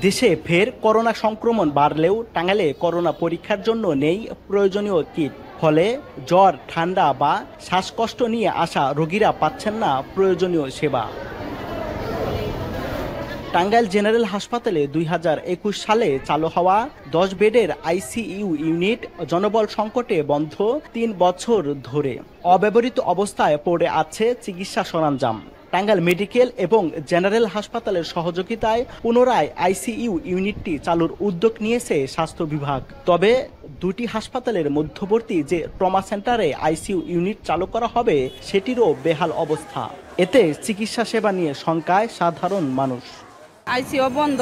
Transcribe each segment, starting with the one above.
দেশে ফের করোনা সংক্রমণ বাড়লেও টাঙ্গাইলে করোনা পরীক্ষার জন্য নেই প্রয়োজনীয় কিট। ফলে জ্বর, ঠান্ডা বা শ্বাসকষ্ট নিয়ে আসা রোগীরা পাচ্ছেন না প্রয়োজনীয় সেবা। টাঙ্গাইল জেনারেল হাসপাতালে 2021 সালে চালু হওয়া 10 বেডের আইসিইউ ইউনিট জনবল সংকটে বন্ধ 3 বছর ধরে। অব্যবহৃত অবস্থায় পড়ে আছে চিকিৎসা সরঞ্জাম। টাঙ্গাইল মেডিকেল এবং জেনারেল হাসপাতালের সহযোগিতায় পুনরায় আইসিইউ ইউনিটটি চালুর উদ্যোগ নিয়েছে স্বাস্থ্য বিভাগ। তবে দুটি হাসপাতালের মধ্যবর্তী যে ট্রমা সেন্টারে আইসিইউ ইউনিট চালু করা হবে সেটিরও বেহাল অবস্থা। এতে চিকিৎসা সেবা নিয়ে শঙ্কায় সাধারণ মানুষ। আইসিইউ বন্ধ,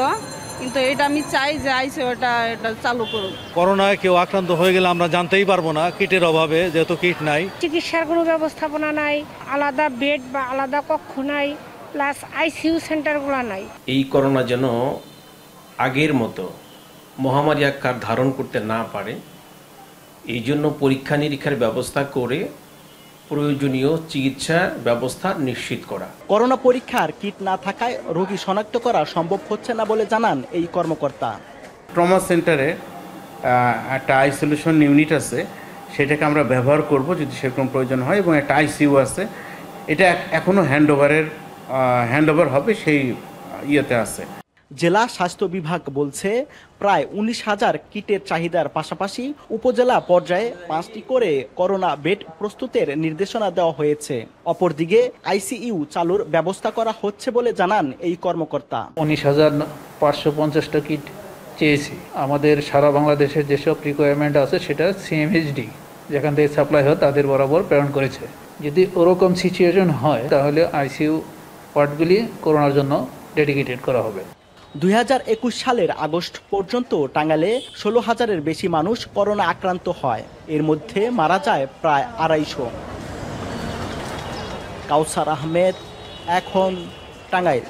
কিন্তু এটা আমি চাই যে আইসিইউটা চালু করুন। করোনায় কেউ আক্রান্ত হয়ে গেলে আমরা জানতেই পারবো না, কিটের অভাবে, যেহেতু কিট নাই। চিকিৎসার কোনো ব্যবস্থাপনা নাই, আলাদা বেড বা আলাদা কক্ষ নাই, প্লাস আইসিইউ সেন্টারগুলো নাই। এই করোনা যেন আগের মতো মহামারী আকার ধারণ করতে না পারে, এই জন্য পরীক্ষা নিরীক্ষার ব্যবস্থা করে প্রয়োজনীয় চিকিৎসার ব্যবস্থা নিশ্চিত করা। করোনা পরীক্ষার কিট না থাকায় রোগী শনাক্ত করা সম্ভব হচ্ছে না বলে জানান এই কর্মকর্তা। ট্রমা সেন্টারে একটা আইসোলেশন ইউনিট আছে, সেটাকে আমরা ব্যবহার করব যদি সেরকম প্রয়োজন হয়, এবং একটা আইসিইউ আছে, এটা এখনও হ্যান্ডওভার হবে, সেই ইয়েতে আছে। জেলা স্বাস্থ্য বিভাগ বলছে প্রায় 19,000 কিটের চাহিদার পাশাপাশি উপজেলা পর্যায়ে 5টি করে করোনা বেড প্রস্তুতের নির্দেশনা দেওয়া হয়েছে। অপরদিকে আইসিইউ চালুর ব্যবস্থা করা হচ্ছে বলে জানান এই কর্মকর্তা। 19,550টা কিট চেয়েছি। আমাদের সারা বাংলাদেশের যেসব রিকোয়ারমেন্ট আছে সেটা সিএমএইচডি যেখান থেকে সাপ্লাই হয় তাদের বরাবর প্রেরণ করেছে। যদি ওরকম সিচুয়েশন হয় তাহলে আইসিইউ ওয়ার্ডগুলি করোনার জন্য ডেডিকেটেড করা হবে। 2021 সালের আগস্ট পর্যন্ত টাঙ্গাইলে 16,000-এর বেশি মানুষ করোনা আক্রান্ত হয়। এর মধ্যে মারা যায় প্রায় 250। কাউসার আহমেদ, এখন টাঙ্গাইল।